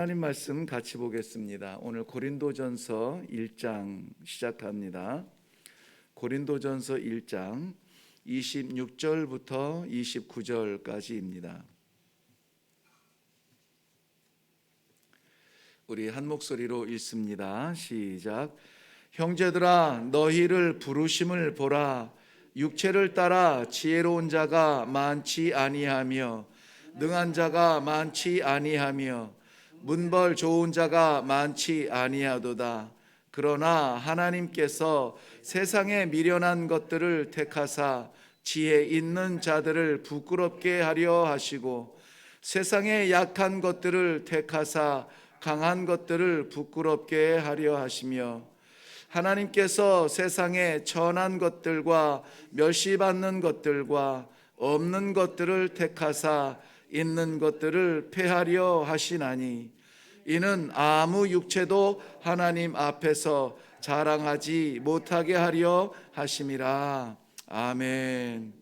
하나님 말씀 같이 보겠습니다. 오늘 고린도전서 1장 시작합니다. 고린도전서 1장 26절부터 29절까지입니다. 우리 한 목소리로 읽습니다. 시작. 형제들아, 너희를 부르심을 보라. 육체를 따라 지혜로운 자가 많지 아니하며 능한 자가 많지 아니하며 문벌 좋은 자가 많지 아니하도다. 그러나 하나님께서 세상에 미련한 것들을 택하사 지혜 있는 자들을 부끄럽게 하려 하시고 세상에 약한 것들을 택하사 강한 것들을 부끄럽게 하려 하시며 하나님께서 세상에 천한 것들과 멸시받는 것들과 없는 것들을 택하사 있는 것들을 폐하려 하시나니 이는 아무 육체도 하나님 앞에서 자랑하지 못하게 하려 하심이라. 아멘.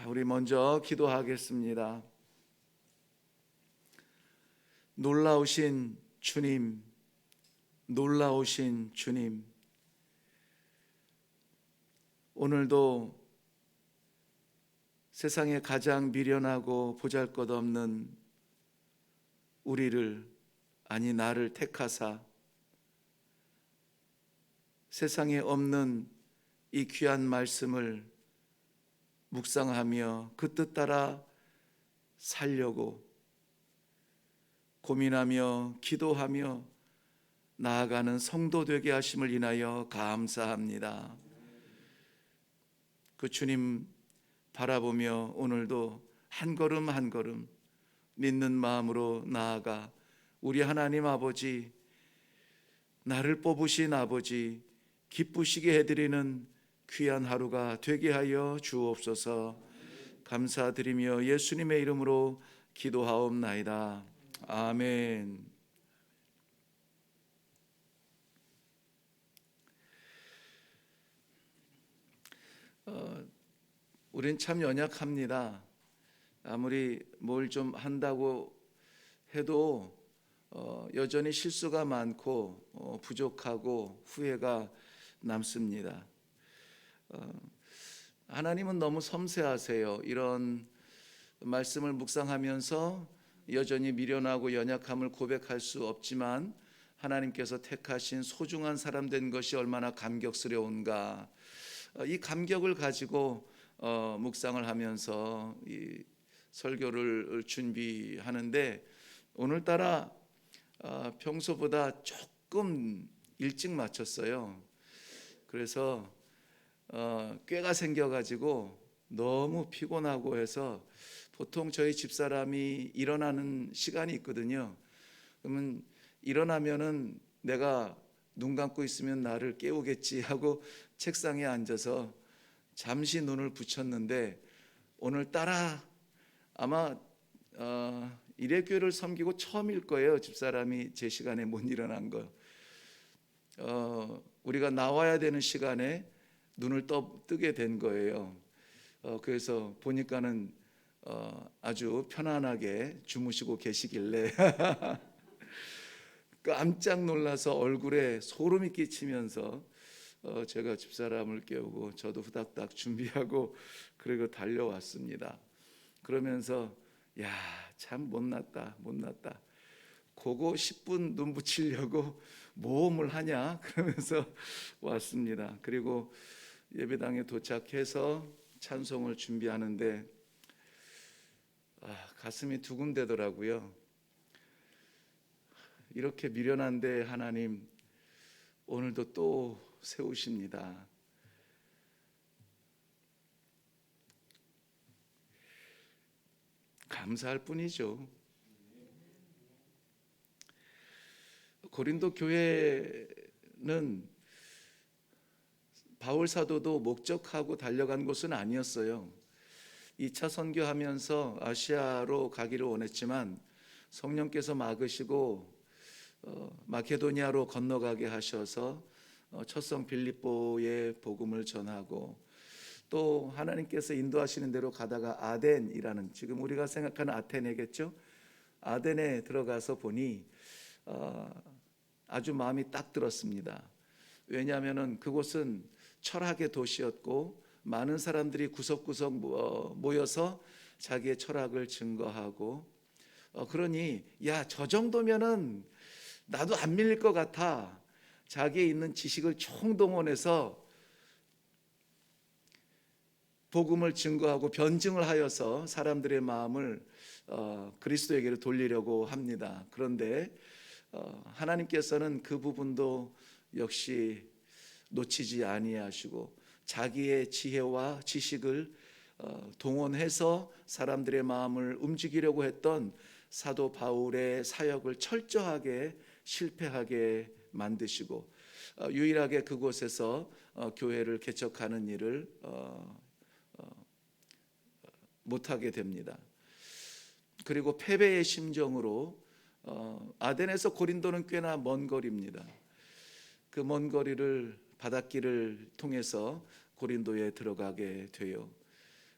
우리 먼저 기도하겠습니다. 놀라우신 주님, 놀라우신 주님, 오늘도 세상에 가장 미련하고 보잘것없는 우리를, 아니 나를 택하사 세상에 없는 이 귀한 말씀을 묵상하며 그 뜻 따라 살려고 고민하며 기도하며 나아가는 성도 되게 하심을 인하여 감사합니다. 그 주님 바라보며 오늘도 한 걸음 한 걸음 믿는 마음으로 나아가 우리 하나님 아버지, 나를 뽑으신 아버지 기쁘시게 해드리는 귀한 하루가 되게 하여 주옵소서. 감사드리며 예수님의 이름으로 기도하옵나이다. 아멘. 우린 참 연약합니다. 아무리 뭘 좀 한다고 해도 여전히 실수가 많고 부족하고 후회가 남습니다. 하나님은 너무 섬세하세요. 이런 말씀을 묵상하면서 여전히 미련하고 연약함을 고백할 수 없지만 하나님께서 택하신 소중한 사람 된 것이 얼마나 감격스러운가. 이 감격을 가지고 묵상을 하면서 이 설교를 준비하는데 오늘따라 평소보다 조금 일찍 마쳤어요. 그래서 꾀가 생겨가지고 너무 피곤하고 해서 보통 저희 집사람이 일어나는 시간이 있거든요. 그러면 일어나면은 내가 눈 감고 있으면 나를 깨우겠지 하고 책상에 앉아서 잠시 눈을 붙였는데 오늘따라 아마 일회교회를 섬기고 처음일 거예요. 집사람이 제 시간에 못 일어난 거. 우리가 나와야 되는 시간에 눈을 뜨게 된 거예요. 그래서 보니까는 아주 편안하게 주무시고 계시길래 깜짝 놀라서 얼굴에 소름이 끼치면서 제가 집사람을 깨우고 저도 후닥닥 준비하고 그리고 달려왔습니다. 그러면서 야, 참 못났다. 그거 10분 눈 붙이려고 모험을 하냐 그러면서 왔습니다. 그리고 예배당에 도착해서 찬송을 준비하는데 가슴이 두근대더라고요. 이렇게 미련한데 하나님 오늘도 또 세우십니다. 감사할 뿐이죠. 고린도 교회는 바울 사도도 목적하고 달려간 곳은 아니었어요. 2차 선교하면서 아시아로 가기를 원했지만 성령께서 막으시고 마케도니아로 건너가게 하셔서 첫성 빌립보에 복음을 전하고 또 하나님께서 인도하시는 대로 가다가 아덴이라는, 지금 우리가 생각하는 아테네겠죠. 아덴에 들어가서 보니 아주 마음이 딱 들었습니다. 왜냐하면은 그곳은 철학의 도시였고 많은 사람들이 구석구석 모여서 자기의 철학을 증거하고 그러니 야, 저 정도면은 나도 안 밀릴 것 같아. 자기의 있는 지식을 총동원해서 복음을 증거하고 변증을 하여서 사람들의 마음을 그리스도에게로 돌리려고 합니다. 그런데 하나님께서는 그 부분도 역시 놓치지 아니하시고 자기의 지혜와 지식을 동원해서 사람들의 마음을 움직이려고 했던 사도 바울의 사역을 철저하게 실패하게 만드시고 유일하게 그곳에서 교회를 개척하는 일을 못하게 됩니다. 그리고 패배의 심정으로 아덴에서 고린도는 꽤나 먼 거리입니다. 그 먼 거리를 바닷길을 통해서 고린도에 들어가게 돼요.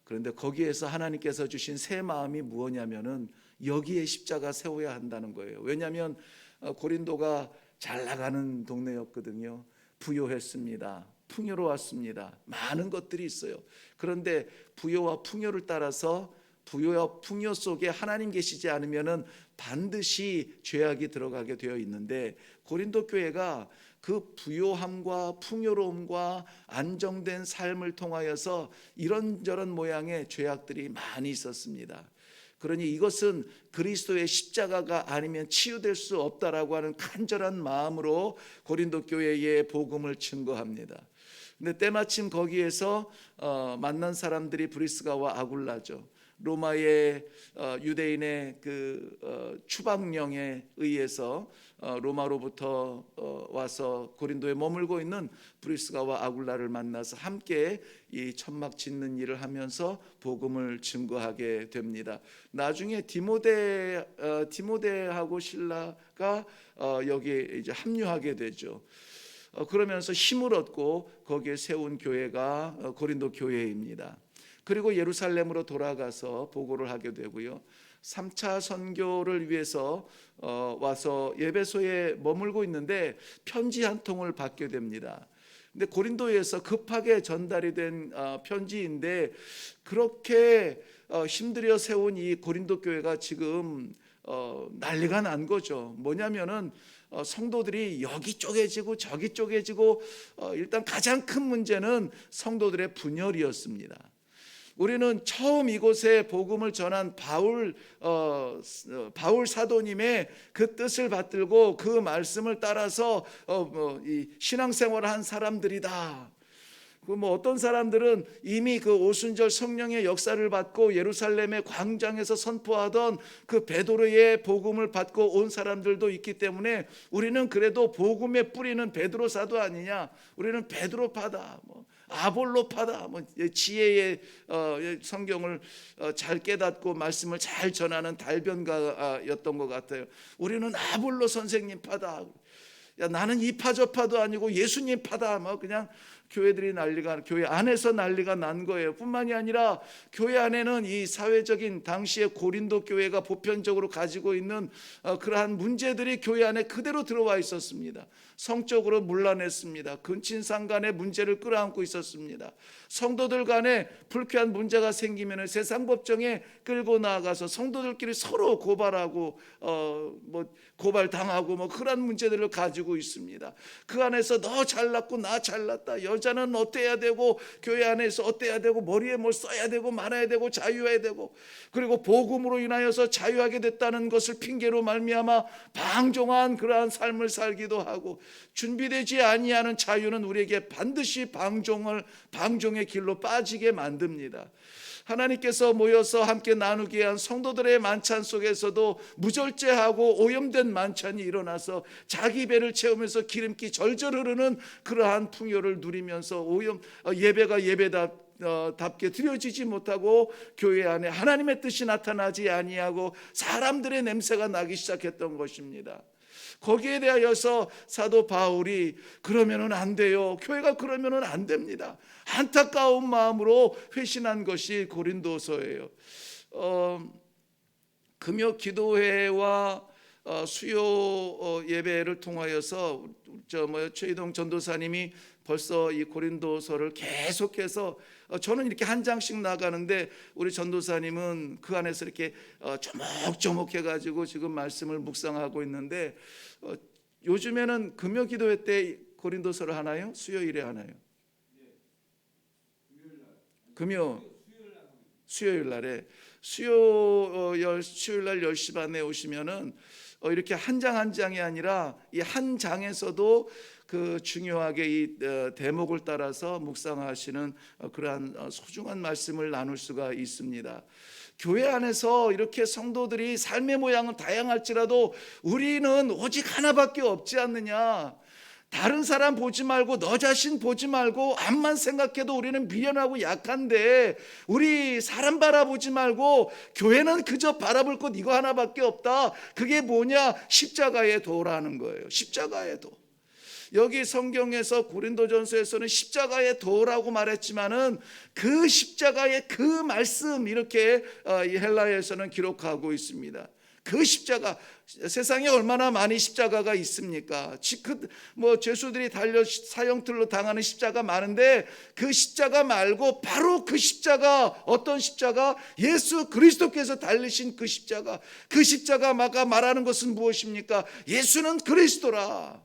그런데 거기에서 하나님께서 주신 새 마음이 무엇이냐면은 여기에 십자가 세워야 한다는 거예요. 왜냐하면 고린도가 잘 나가는 동네였거든요. 부요했습니다. 풍요로웠습니다. 많은 것들이 있어요. 그런데 부요와 풍요를 따라서 부요와 풍요 속에 하나님 계시지 않으면은 반드시 죄악이 들어가게 되어 있는데 고린도 교회가 그 부요함과 풍요로움과 안정된 삶을 통하여서 이런저런 모양의 죄악들이 많이 있었습니다. 그러니 이것은 그리스도의 십자가가 아니면 치유될 수 없다라고 하는 간절한 마음으로 고린도 교회의 복음을 증거합니다. 근데 때마침 거기에서 만난 사람들이 브리스가와 아굴라죠. 로마의 유대인의 그 추방령에 의해서 로마로부터 와서 고린도에 머물고 있는 브리스가와 아굴라를 만나서 함께 이 천막 짓는 일을 하면서 복음을 증거하게 됩니다. 나중에 디모데하고 실라가 여기에 이제 합류하게 되죠. 그러면서 힘을 얻고 거기에 세운 교회가 고린도 교회입니다. 그리고 예루살렘으로 돌아가서 보고를 하게 되고요. 3차 선교를 위해서 와서 에베소에 머물고 있는데 편지 한 통을 받게 됩니다. 근데 고린도에서 급하게 전달이 된 편지인데 그렇게 힘들여 세운 이 고린도 교회가 지금 난리가 난 거죠. 뭐냐면은 성도들이 여기 쪼개지고 저기 쪼개지고 일단 가장 큰 문제는 성도들의 분열이었습니다. 우리는 처음 이곳에 복음을 전한 바울 사도님의 그 뜻을 받들고 그 말씀을 따라서 이 신앙생활을 한 사람들이다. 어떤 사람들은 이미 그 오순절 성령의 역사를 받고 예루살렘의 광장에서 선포하던 그 베드로의 복음을 받고 온 사람들도 있기 때문에 우리는 그래도 복음의 뿌리는 베드로 사도 아니냐, 우리는 베드로파다, 아볼로파다, 지혜의 성경을 잘 깨닫고 말씀을 잘 전하는 달변가였던 것 같아요. 우리는 아볼로 선생님파다. 야, 나는 이 파 저 파도 아니고 예수님 파다. 그냥 교회 안에서 난리가 난 거예요. 뿐만이 아니라 교회 안에는 이 사회적인 당시의 고린도 교회가 보편적으로 가지고 있는 그러한 문제들이 교회 안에 그대로 들어와 있었습니다. 성적으로 문란했습니다. 근친상 간의 문제를 끌어안고 있었습니다. 성도들 간에 불쾌한 문제가 생기면 세상 법정에 끌고 나가서 성도들끼리 서로 고발하고 고발당하고 그런 문제들을 가지고 있습니다. 그 안에서 너 잘났고 나 잘났다, 여자는 어때야 되고 교회 안에서 어때야 되고 머리에 뭘 써야 되고 말아야 되고 자유해야 되고, 그리고 복음으로 인하여서 자유하게 됐다는 것을 핑계로 말미암아 방종한 그러한 삶을 살기도 하고, 준비되지 아니하는 자유는 우리에게 반드시 방종의 길로 빠지게 만듭니다. 하나님께서 모여서 함께 나누게 한 성도들의 만찬 속에서도 무절제하고 오염된 만찬이 일어나서 자기 배를 채우면서 기름기 절절 흐르는 그러한 풍요를 누리면서 예배가 예배답게 드려지지 못하고 교회 안에 하나님의 뜻이 나타나지 아니하고 사람들의 냄새가 나기 시작했던 것입니다. 거기에 대하여서 사도 바울이 그러면은 안 돼요, 교회가 그러면은 안 됩니다, 안타까운 마음으로 회신한 것이 고린도서예요. 금요 기도회와 수요 예배를 통하여서 최희동 전도사님이 벌써 이 고린도서를 계속해서 저는 이렇게 한 장씩 나가는데 우리 전도사님은 그 안에서 이렇게 조목조목 해가지고 지금 말씀을 묵상하고 있는데 요즘에는 금요 기도회 때 고린도서를 하나요? 수요일에 하나요? 금요 수요일 날에 수요일 날 10시 반에 오시면은 이렇게 한 장 한 장이 아니라 이 한 장에서도 그 중요하게 이 대목을 따라서 묵상하시는 그러한 소중한 말씀을 나눌 수가 있습니다. 교회 안에서 이렇게 성도들이 삶의 모양은 다양할지라도 우리는 오직 하나밖에 없지 않느냐. 다른 사람 보지 말고 너 자신 보지 말고 앞만 생각해도 우리는 미련하고 약한데 우리 사람 바라보지 말고 교회는 그저 바라볼 것 이거 하나밖에 없다. 그게 뭐냐? 십자가의 도라는 거예요. 십자가의 도. 여기 성경에서 고린도전서에서는 십자가의 도라고 말했지만은 그 십자가의 그 말씀 이렇게 헬라어에서는 기록하고 있습니다. 그 십자가, 세상에 얼마나 많이 십자가가 있습니까? 죄수들이 달려 사형틀로 당하는 십자가 많은데 그 십자가 말고 바로 그 십자가, 어떤 십자가? 예수 그리스도께서 달리신 그 십자가. 그 십자가가 말하는 것은 무엇입니까? 예수는 그리스도라.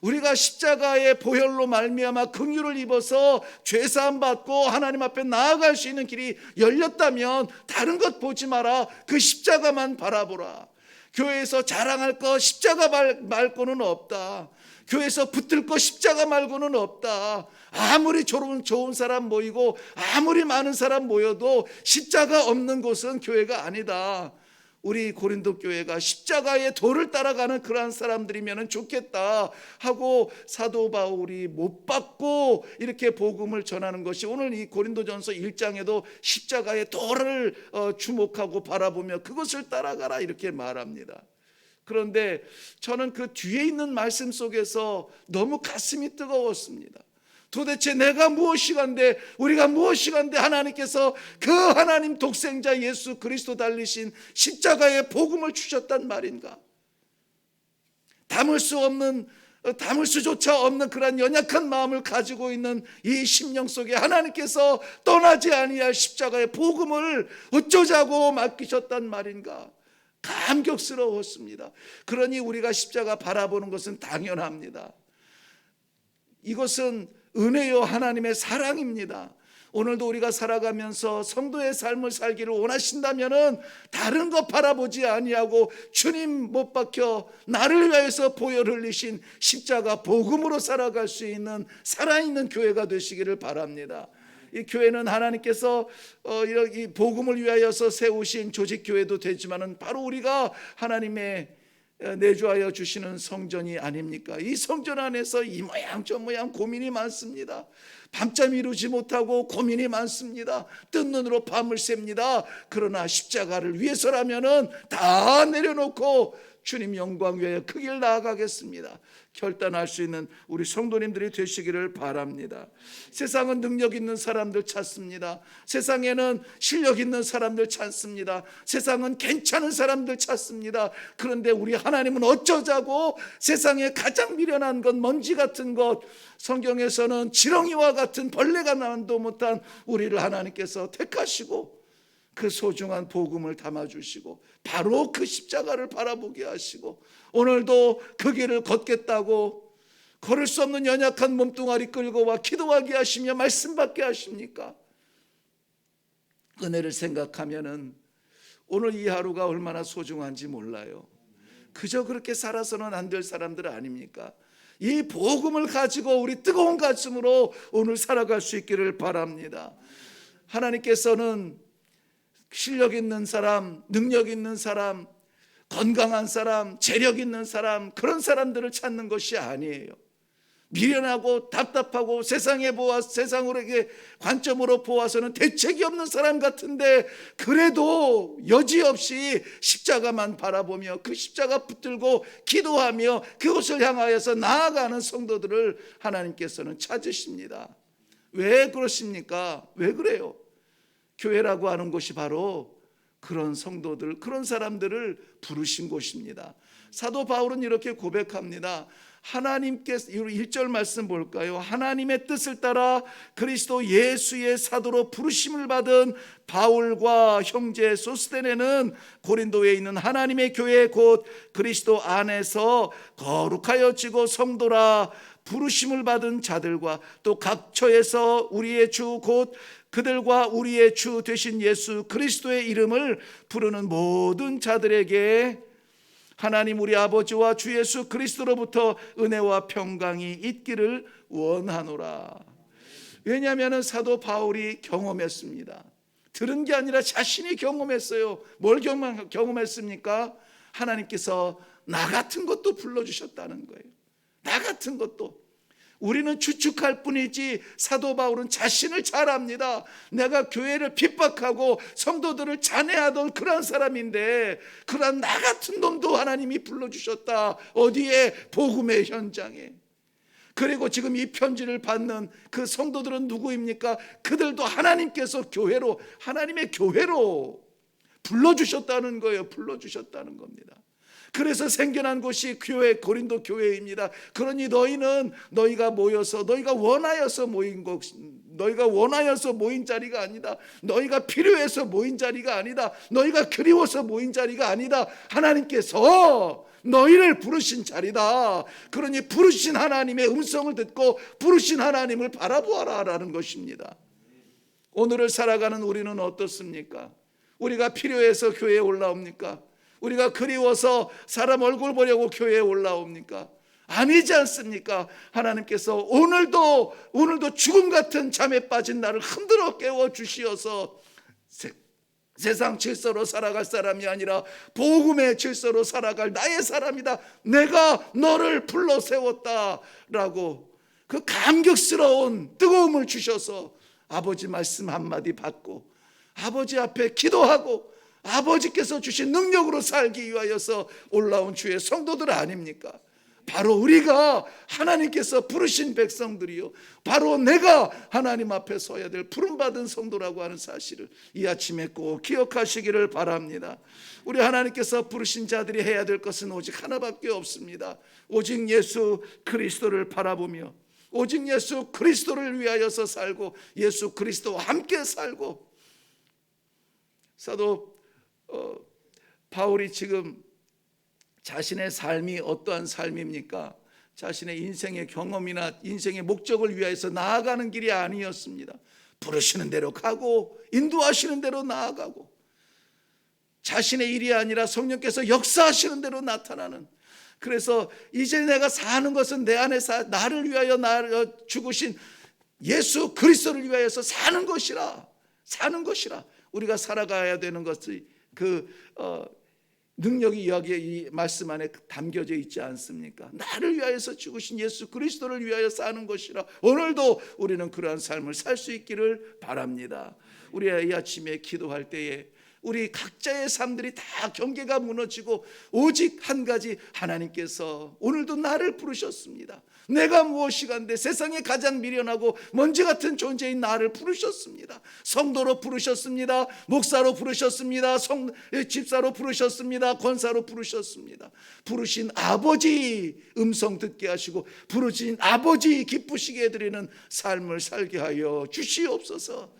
우리가 십자가의 보혈로 말미암아 긍휼을 입어서 죄사함 받고 하나님 앞에 나아갈 수 있는 길이 열렸다면 다른 것 보지 마라. 그 십자가만 바라보라. 교회에서 자랑할 거 십자가 말고는 없다. 교회에서 붙들 거 십자가 말고는 없다. 아무리 좋은 사람 모이고 아무리 많은 사람 모여도 십자가 없는 곳은 교회가 아니다. 우리 고린도 교회가 십자가의 도를 따라가는 그러한 사람들이면 좋겠다 하고 사도 바울이 못 받고 이렇게 복음을 전하는 것이 오늘 이 고린도전서 1장에도 십자가의 도를 주목하고 바라보며 그것을 따라가라 이렇게 말합니다. 그런데 저는 그 뒤에 있는 말씀 속에서 너무 가슴이 뜨거웠습니다. 도대체 내가 무엇이간데 우리가 무엇이간데 하나님께서 그 하나님 독생자 예수 그리스도 달리신 십자가의 복음을 주셨단 말인가? 담을 수조차 없는 그런 연약한 마음을 가지고 있는 이 심령 속에 하나님께서 떠나지 아니할 십자가의 복음을 어쩌자고 맡기셨단 말인가? 감격스러웠습니다. 그러니 우리가 십자가 바라보는 것은 당연합니다. 이것은 은혜요 하나님의 사랑입니다. 오늘도 우리가 살아가면서 성도의 삶을 살기를 원하신다면은 다른 것 바라보지 아니하고 주님 못 박혀 나를 위해서 보혈 흘리신 십자가 복음으로 살아갈 수 있는 살아있는 교회가 되시기를 바랍니다. 이 교회는 하나님께서 이 복음을 위하여서 세우신 조직 교회도 되지만은 바로 우리가 하나님의 내주하여 주시는 성전이 아닙니까? 이 성전 안에서 이 모양 저 모양 고민이 많습니다. 밤잠 이루지 못하고 고민이 많습니다. 뜬 눈으로 밤을 셉니다. 그러나 십자가를 위해서라면은 다 내려놓고 주님 영광 위하여 그 길 나아가겠습니다. 결단할 수 있는 우리 성도님들이 되시기를 바랍니다. 세상은 능력 있는 사람들 찾습니다. 세상에는 실력 있는 사람들 찾습니다. 세상은 괜찮은 사람들 찾습니다. 그런데 우리 하나님은 어쩌자고 세상에 가장 미련한 것, 먼지 같은 것, 성경에서는 지렁이와 같은 벌레가 나도 못한 우리를 하나님께서 택하시고 그 소중한 복음을 담아주시고 바로 그 십자가를 바라보게 하시고 오늘도 그 길을 걷겠다고 걸을 수 없는 연약한 몸뚱아리 끌고 와 기도하게 하시며 말씀 받게 하십니까? 은혜를 생각하면은 오늘 이 하루가 얼마나 소중한지 몰라요. 그저 그렇게 살아서는 안 될 사람들 아닙니까? 이 복음을 가지고 우리 뜨거운 가슴으로 오늘 살아갈 수 있기를 바랍니다. 하나님께서는 실력 있는 사람, 능력 있는 사람, 건강한 사람, 재력 있는 사람, 그런 사람들을 찾는 것이 아니에요. 미련하고 답답하고 세상으로의 관점으로 보아서는 대책이 없는 사람 같은데 그래도 여지없이 십자가만 바라보며 그 십자가 붙들고 기도하며 그곳을 향하여서 나아가는 성도들을 하나님께서는 찾으십니다. 왜 그러십니까? 왜 그래요? 교회라고 하는 곳이 바로 그런 성도들, 그런 사람들을 부르신 곳입니다. 사도 바울은 이렇게 고백합니다. 하나님께서 1절 말씀 볼까요? 하나님의 뜻을 따라 그리스도 예수의 사도로 부르심을 받은 바울과 형제 소스데네는 고린도에 있는 하나님의 교회 곧 그리스도 안에서 거룩하여지고 성도라 부르심을 받은 자들과 또 각 처에서 우리의 주 곧 그들과 우리의 주 되신 예수 그리스도의 이름을 부르는 모든 자들에게 하나님 우리 아버지와 주 예수 그리스도로부터 은혜와 평강이 있기를 원하노라. 왜냐하면 사도 바울이 경험했습니다. 들은 게 아니라 자신이 경험했어요. 뭘 경험했습니까? 하나님께서 나 같은 것도 불러주셨다는 거예요. 나 같은 것도. 우리는 추측할 뿐이지 사도 바울은 자신을 잘 압니다. 내가 교회를 핍박하고 성도들을 잔해하던 그런 사람인데 그런 나 같은 놈도 하나님이 불러주셨다. 어디에? 복음의 현장에. 그리고 지금 이 편지를 받는 그 성도들은 누구입니까? 그들도 하나님께서 교회로, 하나님의 교회로 불러주셨다는 거예요. 불러주셨다는 겁니다. 그래서 생겨난 곳이 교회, 고린도 교회입니다. 그러니 너희는 너희가 모여서 너희가 원하여서 모인 곳, 너희가 원하여서 모인 자리가 아니다. 너희가 필요해서 모인 자리가 아니다. 너희가 그리워서 모인 자리가 아니다. 하나님께서 너희를 부르신 자리다. 그러니 부르신 하나님의 음성을 듣고 부르신 하나님을 바라보아라 라는 것입니다. 오늘을 살아가는 우리는 어떻습니까? 우리가 필요해서 교회에 올라옵니까? 우리가 그리워서 사람 얼굴 보려고 교회에 올라옵니까? 아니지 않습니까? 하나님께서 오늘도 죽음 같은 잠에 빠진 나를 흔들어 깨워 주시어서 세상 질서로 살아갈 사람이 아니라 복음의 질서로 살아갈 나의 사람이다. 내가 너를 불러 세웠다라고 그 감격스러운 뜨거움을 주셔서 아버지 말씀 한마디 받고 아버지 앞에 기도하고 아버지께서 주신 능력으로 살기 위하여서 올라온 주의 성도들 아닙니까? 바로 우리가 하나님께서 부르신 백성들이요, 바로 내가 하나님 앞에 서야 될 부름받은 성도라고 하는 사실을 이 아침에 꼭 기억하시기를 바랍니다. 우리 하나님께서 부르신 자들이 해야 될 것은 오직 하나밖에 없습니다. 오직 예수 그리스도를 바라보며 오직 예수 그리스도를 위하여서 살고 예수 그리스도와 함께 살고. 사도 바울이 지금 자신의 삶이 어떠한 삶입니까? 자신의 인생의 경험이나 인생의 목적을 위하여서 나아가는 길이 아니었습니다. 부르시는 대로 가고 인도하시는 대로 나아가고 자신의 일이 아니라 성령께서 역사하시는 대로 나타나는. 그래서 이제 내가 사는 것은 내 안에 나를 위하여 죽으신 예수 그리스도를 위하여서 사는 것이라. 우리가 살아가야 되는 것이 능력이 여기에 이 말씀 안에 담겨져 있지 않습니까? 나를 위하여서 죽으신 예수 그리스도를 위하여 사는 것이라. 오늘도 우리는 그러한 삶을 살 수 있기를 바랍니다. 우리 이 아침에 기도할 때에 우리 각자의 삶들이 다 경계가 무너지고 오직 한 가지, 하나님께서 오늘도 나를 부르셨습니다. 내가 무엇이간데 세상에 가장 미련하고 먼지 같은 존재인 나를 부르셨습니다. 성도로 부르셨습니다. 목사로 부르셨습니다. 집사로 부르셨습니다. 권사로 부르셨습니다. 부르신 아버지 음성 듣게 하시고 부르신 아버지 기쁘시게 해드리는 삶을 살게 하여 주시옵소서.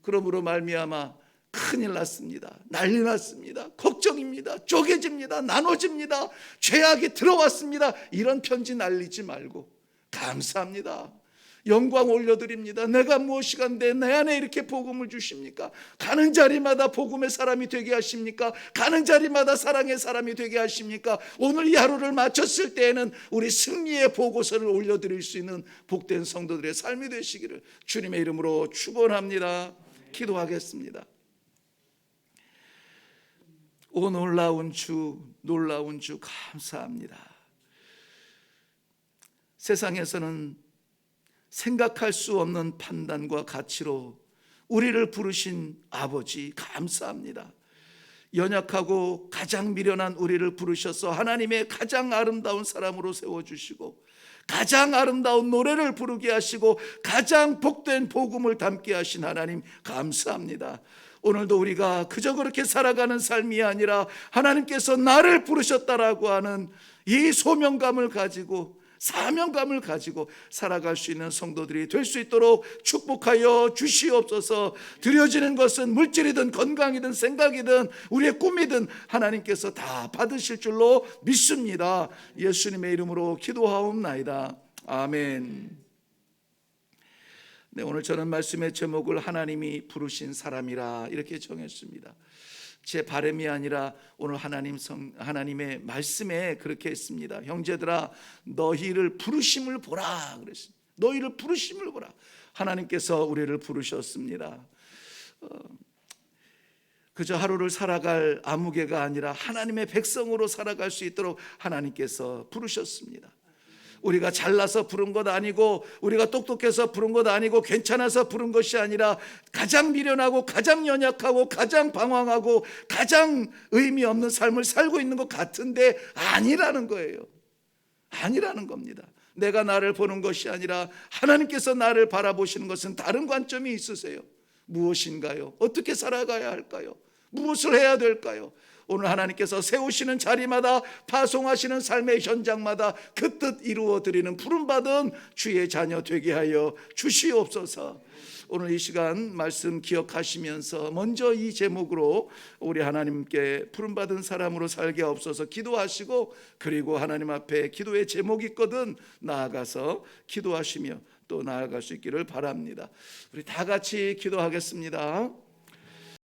그러므로 말미암아 큰일 났습니다. 난리 났습니다. 걱정입니다. 쪼개집니다. 나눠집니다. 죄악이 들어왔습니다. 이런 편지 날리지 말고 감사합니다. 영광 올려드립니다. 내가 무엇이간데 내 안에 이렇게 복음을 주십니까? 가는 자리마다 복음의 사람이 되게 하십니까? 가는 자리마다 사랑의 사람이 되게 하십니까? 오늘 이 하루를 마쳤을 때에는 우리 승리의 보고서를 올려드릴 수 있는 복된 성도들의 삶이 되시기를 주님의 이름으로 축원합니다. 기도하겠습니다. 오 놀라운 주 감사합니다. 세상에서는 생각할 수 없는 판단과 가치로 우리를 부르신 아버지 감사합니다. 연약하고 가장 미련한 우리를 부르셔서 하나님의 가장 아름다운 사람으로 세워주시고 가장 아름다운 노래를 부르게 하시고 가장 복된 복음을 담게 하신 하나님 감사합니다. 오늘도 우리가 그저 그렇게 살아가는 삶이 아니라 하나님께서 나를 부르셨다라고 하는 이 소명감을 가지고, 사명감을 가지고 살아갈 수 있는 성도들이 될 수 있도록 축복하여 주시옵소서. 드려지는 것은 물질이든 건강이든 생각이든 우리의 꿈이든 하나님께서 다 받으실 줄로 믿습니다. 예수님의 이름으로 기도하옵나이다. 아멘. 네, 오늘 저는 말씀의 제목을 하나님이 부르신 사람이라 이렇게 정했습니다. 제 바람이 아니라 오늘 하나님의 말씀에 그렇게 했습니다. 형제들아, 너희를 부르심을 보라 그랬습니다. 너희를 부르심을 보라. 하나님께서 우리를 부르셨습니다. 그저 하루를 살아갈 아무개가 아니라 하나님의 백성으로 살아갈 수 있도록 하나님께서 부르셨습니다. 우리가 잘나서 부른 것 아니고, 우리가 똑똑해서 부른 것 아니고, 괜찮아서 부른 것이 아니라 가장 미련하고 가장 연약하고 가장 방황하고 가장 의미 없는 삶을 살고 있는 것 같은데 아니라는 거예요. 아니라는 겁니다. 내가 나를 보는 것이 아니라 하나님께서 나를 바라보시는 것은 다른 관점이 있으세요. 무엇인가요? 어떻게 살아가야 할까요? 무엇을 해야 될까요? 오늘 하나님께서 세우시는 자리마다, 파송하시는 삶의 현장마다 그 뜻 이루어 드리는 부름받은 주의 자녀 되게 하여 주시옵소서. 오늘 이 시간 말씀 기억하시면서 먼저 이 제목으로 우리 하나님께 부름받은 사람으로 살게 하옵소서 기도하시고, 그리고 하나님 앞에 기도의 제목이 있거든 나아가서 기도하시며 또 나아갈 수 있기를 바랍니다. 우리 다 같이 기도하겠습니다.